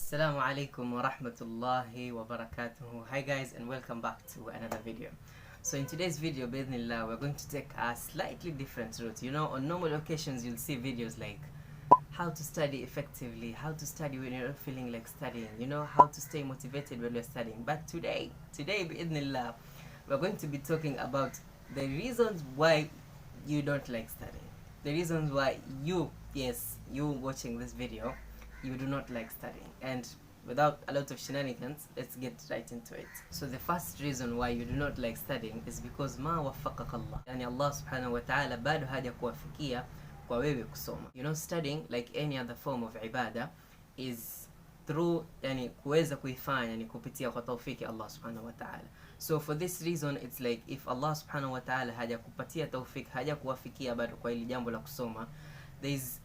Assalamu alaikum wa rahmatullahi wa barakatuhu. Hi guys, and welcome back to another video. So in today's video, bismillah, we're going to take a slightly different route. You know, on normal occasions you'll see videos like how to study effectively, how to study when you're not feeling like studying, you know, how to stay motivated when you're studying. But today bismillah, we're going to be talking about the reasons why you don't like studying. The reasons why you watching this video, you do not like studying. And without a lot of shenanigans, let's get right into it. So the first reason why you do not like studying is because ma waffaqaka Allah. Yani Allah subhanahu wa ta'ala bado haja kuwafikia kwa wewe kusoma. You know, studying, like any other form of ibadah, is through yani kuweza kuifanya ni kupitia kwa tawfiki Allah subhanahu wa ta'ala. So for this reason, it's like if Allah subhanahu wa ta'ala haja kupatia tawfik, haja kuwafikia bado kwa hili jambo la kusoma, there is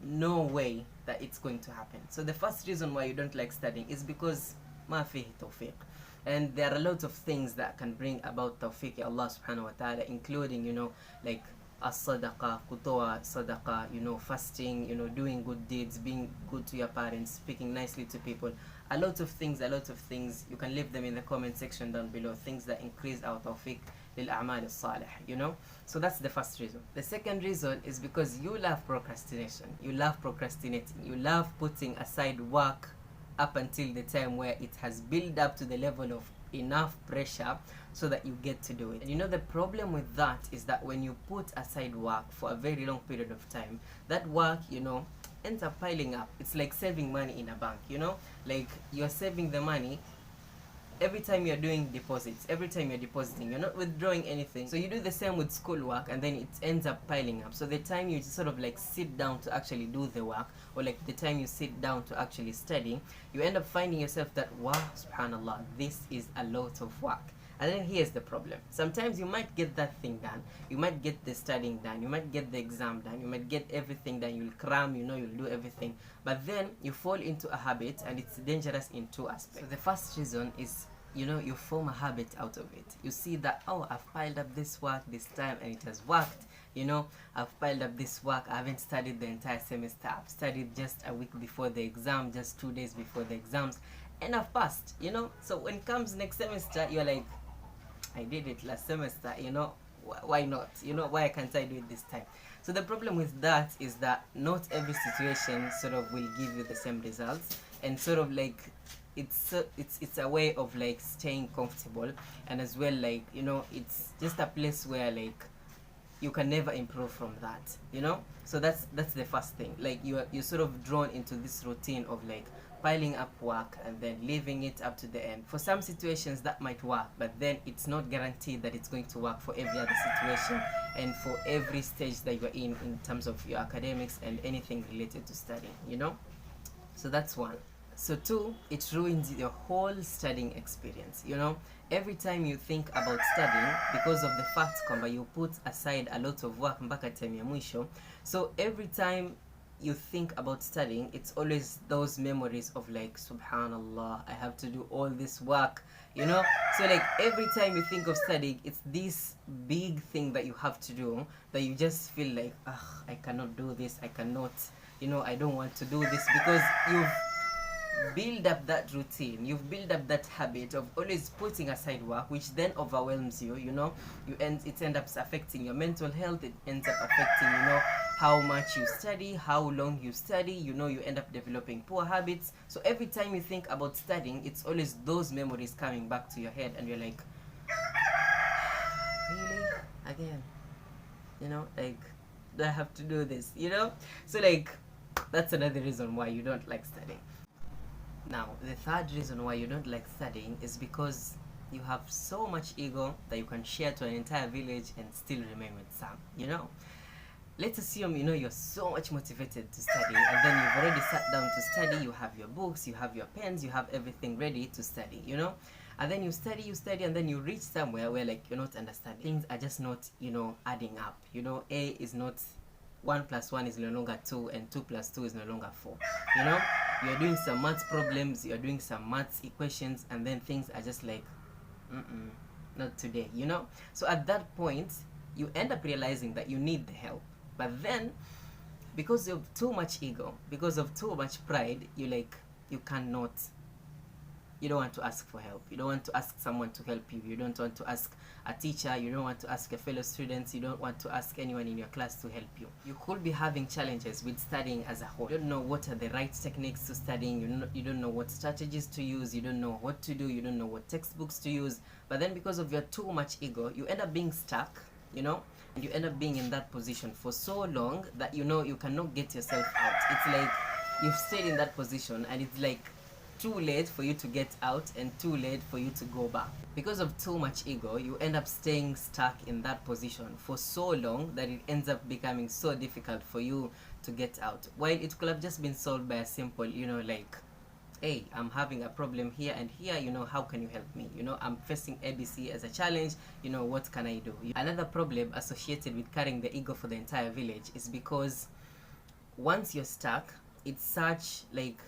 no way that it's going to happen. So the first reason why you don't like studying is because ma fihi tawfiq. And there are a lot of things that can bring about tawfiq Allah subhanahu wa ta'ala, including, you know, like as-sadaqa, kutoa sadaqa, you know, fasting, you know, doing good deeds, being good to your parents, speaking nicely to people. A lot of things. You can leave them in the comment section down below, things that increase our tawfiq lil-a'mal as-salih, you know. So that's the first reason. The second reason is because you love procrastination. You love procrastinating. You love putting aside work up until the time where it has built up to the level of enough pressure so that you get to do it. And you know, the problem with that is that when you put aside work for a very long period of time, that work, you know, ends up piling up. It's like saving money in a bank, you know, like you're saving the money every time you're doing deposits, every time you're depositing, you're not withdrawing anything. So you do the same with schoolwork, and then it ends up piling up. So the time you sort of like sit down to actually do the work, or like the time you sit down to actually study, you end up finding yourself that, wow, subhanallah, this is a lot of work. And then here's the problem. Sometimes you might get that thing done, you might get the studying done, you might get the exam done, you might get everything done, you'll cram, you know, you'll do everything. But then you fall into a habit, and it's dangerous in two aspects. So the first reason is, you know, you form a habit out of it. You see that, oh, I've piled up this work this time and it has worked. You know, I've piled up this work, I haven't studied the entire semester, I've studied just a week before the exam, just 2 days before the exams, and I've passed, you know. So when it comes next semester, you're like, I did it last semester, you know, why not? You know, why can't I do it this time? So the problem with that is that not every situation sort of will give you the same results, and sort of like it's a way of like staying comfortable, and as well, like, you know, it's just a place where like you can never improve from that, you know. So that's the first thing. Like you're sort of drawn into this routine of like piling up work and then leaving it up to the end. For some situations that might work, but then it's not guaranteed that it's going to work for every other situation and for every stage that you're in terms of your academics and anything related to studying, you know. So that's one. So two, it ruins your whole studying experience, you know. Every time you think about studying, because of the fact kwamba you put aside a lot of work mpaka time ya mwisho, so every time you think about studying, it's always those memories of like, subhanallah, I have to do all this work, you know. So like every time you think of studying, it's this big thing that you have to do that you just feel like, I cannot do this, I cannot, you know, I don't want to do this, because you've build up that routine, you've built up that habit of always putting aside work, which then overwhelms you, you know. It ends up affecting your mental health, it ends up affecting, you know, how much you study, how long you study, you know, you end up developing poor habits. So every time you think about studying, it's always those memories coming back to your head, and you're like, really? Again? You know, like, do I have to do this, you know? So like, that's another reason why you don't like studying. Now, the third reason why you don't like studying is because you have so much ego that you can share to an entire village and still remain with some, you know. Let's assume, you know, you're so much motivated to study, and then you've already sat down to study, you have your books, you have your pens, you have everything ready to study, you know. And then you study, and then you reach somewhere where like you're not understanding. Things are just not, you know, adding up. You know, A is not 1 + 1 is no longer 2, and 2 + 2 is no longer 4. You know, you're doing some maths problems, you're doing some maths equations, and then things are just like, not today, you know. So at that point, you end up realizing that you need the help. But then, because of too much ego, because of too much pride, you like, you cannot, you don't want to ask for help. You don't want to ask someone to help you. You don't want to ask a teacher. You don't want to ask your fellow students. You don't want to ask anyone in your class to help you. You could be having challenges with studying as a whole. You don't know what are the right techniques to studying. You don't know what strategies to use. You don't know what to do. You don't know what textbooks to use. But then because of your too much ego, you end up being stuck, you know, and you end up being in that position for so long that you know you cannot get yourself out. It's like you've stayed in that position and it's like too late for you to get out and too late for you to go back. Because of too much ego, you end up staying stuck in that position for so long that it ends up becoming so difficult for you to get out. While it could have just been solved by a simple, you know, like, hey, I'm having a problem here and here, you know, how can you help me? You know, I'm facing ABC as a challenge, you know, what can I do? Another problem associated with carrying the ego for the entire village is because once you're stuck, it's such like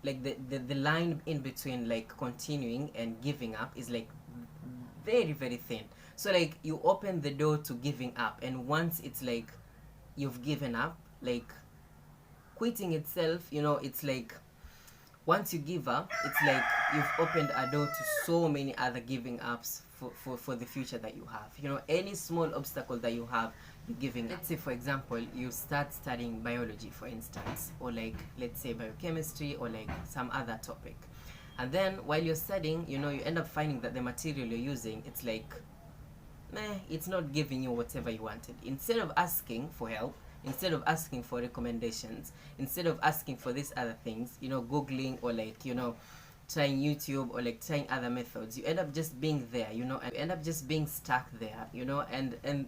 the line in between like continuing and giving up is like very, very thin. So like you open the door to giving up, and once it's like you've given up, like quitting itself, you know, it's like once you give up, it's like you've opened a door to so many other giving ups for the future that you have. You know, any small obstacle that you have, you're giving up. Let's say, for example, you start studying biology, for instance, or like, let's say biochemistry or like some other topic. And then while you're studying, you know, you end up finding that the material you're using, it's like, it's not giving you whatever you wanted. Instead of asking for help, instead of asking for recommendations, instead of asking for these other things, you know, Googling or like, you know, trying YouTube or like trying other methods, you end up just being there, you know, and you end up just being stuck there, you know, and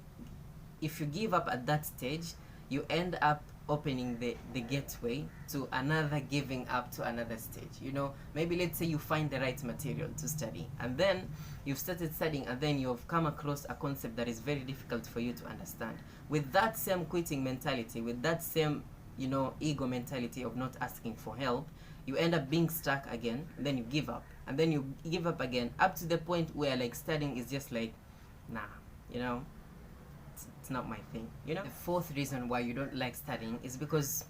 if you give up at that stage, you end up opening the gateway to another giving up to another stage. You know, maybe let's say you find the right material to study, and then you've started studying, and then you've come across a concept that is very difficult for you to understand. With that same quitting mentality, with that same, you know, ego mentality of not asking for help, you end up being stuck again, and then you give up, and then you give up again, up to the point where like studying is just like, nah, you know, it's not my thing, you know. The fourth reason why you don't like studying is because,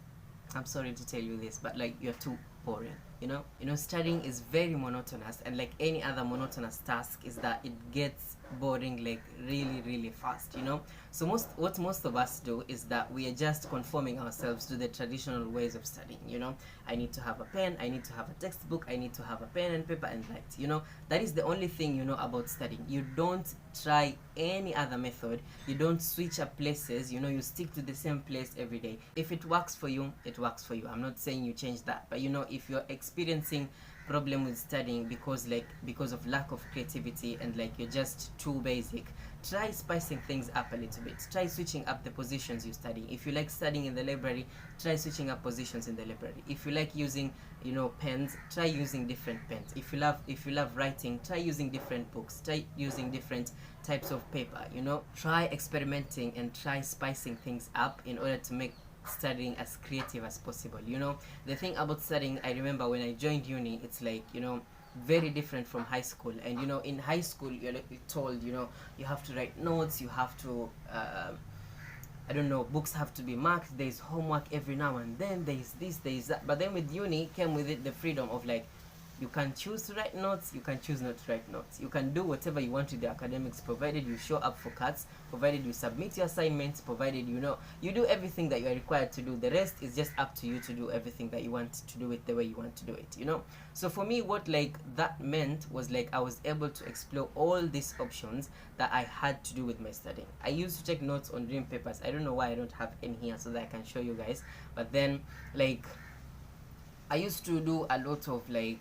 I'm sorry to tell you this, but like you're too boring, you know. Studying is very monotonous, and like any other monotonous task is that it gets boring like really, really fast, you know. So what most of us do is that we are just conforming ourselves to the traditional ways of studying, you know. I need to have a pen, I need to have a textbook, I need to have a pen and paper and write, you know. That is the only thing you know about studying. You don't try any other method, you don't switch up places, you know. You stick to the same place every day. If it works for you, it works for you. I'm not saying you change that, but you know, if you're experiencing problem with studying because of lack of creativity and like you're just too basic, try spicing things up a little bit. Try switching up the positions you study. If you like studying in the library, try switching up positions in the library. If you like using, you know, pens, try using different pens. If you love writing, try using different books, try using different types of paper, you know. Try experimenting and try spicing things up in order to make studying as creative as possible. You know, the thing about studying, I remember when I joined uni, it's like, you know, very different from high school. And you know, in high school you're like told, you know, you have to write notes, you have to I don't know, books have to be marked, there's homework every now and then, there's this, there's that. But then with uni came with it the freedom of like, you can choose to write notes, you can choose not to write notes. You can do whatever you want with the academics, provided you show up for cuts, provided you submit your assignments, provided, you know, you do everything that you are required to do. The rest is just up to you to do everything that you want to do it the way you want to do it, you know. So for me, what like that meant was like I was able to explore all these options that I had to do with my studying. I used to take notes on dream papers. I don't know why I don't have any here so that I can show you guys. But then like I used to do a lot of like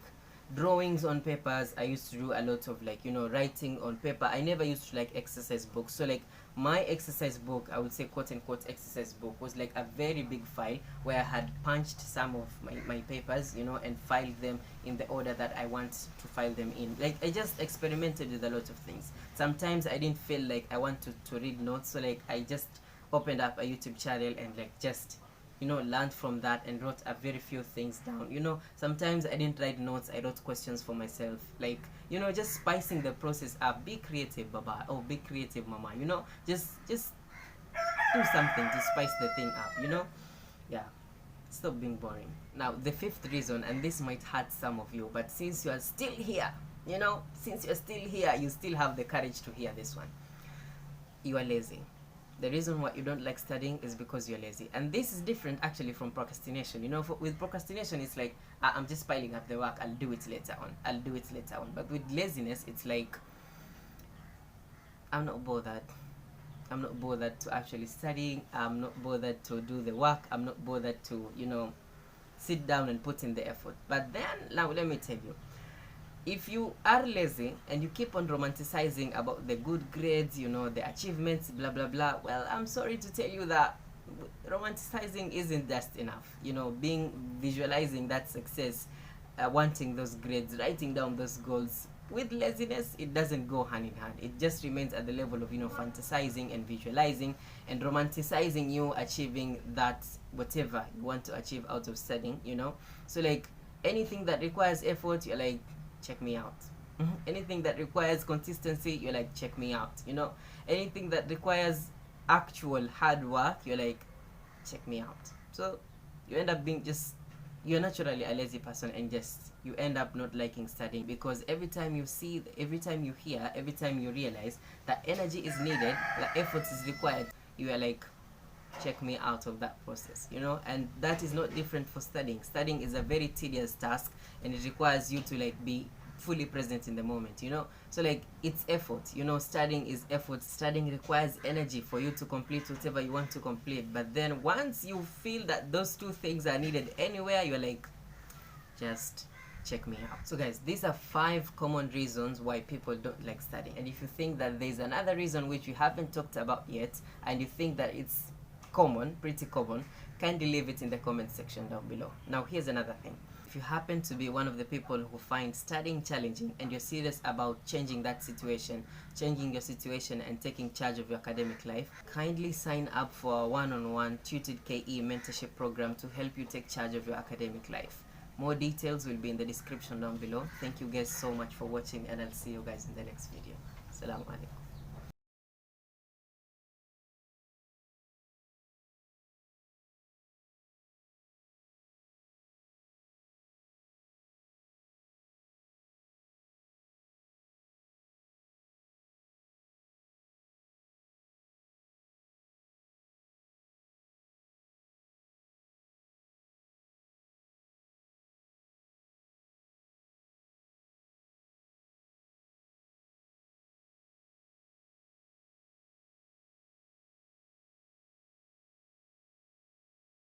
drawings on papers. I used to do a lot of like, you know, writing on paper. I never used to like exercise books. So like my exercise book, I would say quote unquote exercise book, was like a very big file where I had punched some of my papers, you know, and filed them in the order that I want to file them in. Like I just experimented with a lot of things. Sometimes I didn't feel like I want to read notes, so like I just opened up a YouTube channel and like just, you know, learned from that and wrote a very few things down. You know, sometimes I didn't write notes, I wrote questions for myself. Like, you know, just spicing the process up. Be creative, baba, or be creative, mama, you know. Just do something to spice the thing up, you know. Yeah, stop being boring. Now the fifth reason, and this might hurt some of you, but since you are still here, since you're still here, you still have the courage to hear this one. You are lazy. The reason why you don't like studying is because you're lazy. And this is different actually from procrastination. With procrastination, it's like, I'm just piling up the work, I'll do it later on. But with laziness, it's like, I'm not bothered to actually study. I'm not bothered to do the work. I'm not bothered to, sit down and put in the effort. But then, now let me tell you, if you are lazy and you keep on romanticizing about the good grades, the achievements, blah blah blah, well, I'm sorry to tell you that romanticizing isn't just enough. Visualizing that success, wanting those grades, writing down those goals, with laziness, it doesn't go hand in hand. It just remains at the level of fantasizing and visualizing and romanticizing you achieving that whatever you want to achieve out of studying. So like anything that requires effort, you're like, check me out. Anything that requires consistency, you're like, check me out. Anything that requires actual hard work, you're like, check me out. So you end up being you're naturally a lazy person, and you end up not liking studying, because every time you see, every time you hear, every time you realize that energy is needed, that effort is required, you are like, check me out of that process. And that is not different for studying. Studying is a very tedious task, and it requires you to like be fully present in the moment. So like, it's effort. Studying is effort. Studying requires energy for you to complete whatever you want to complete. But then once you feel that those two things are needed anywhere, you're like, just check me out. So guys, these are 5 common reasons why people don't like studying. And if you think that there's another reason which we haven't talked about yet, and you think that it's pretty common, kindly leave it in the comment section down below. Now here's another thing. If you happen to be one of the people who find studying challenging, and you're serious about changing your situation and taking charge of your academic life, kindly sign up for a one-on-one Tutoredke mentorship program to help you take charge of your academic life. More details will be in the description down below. Thank you guys so much for watching, and I'll see you guys in the next video. Assalamu alaikum.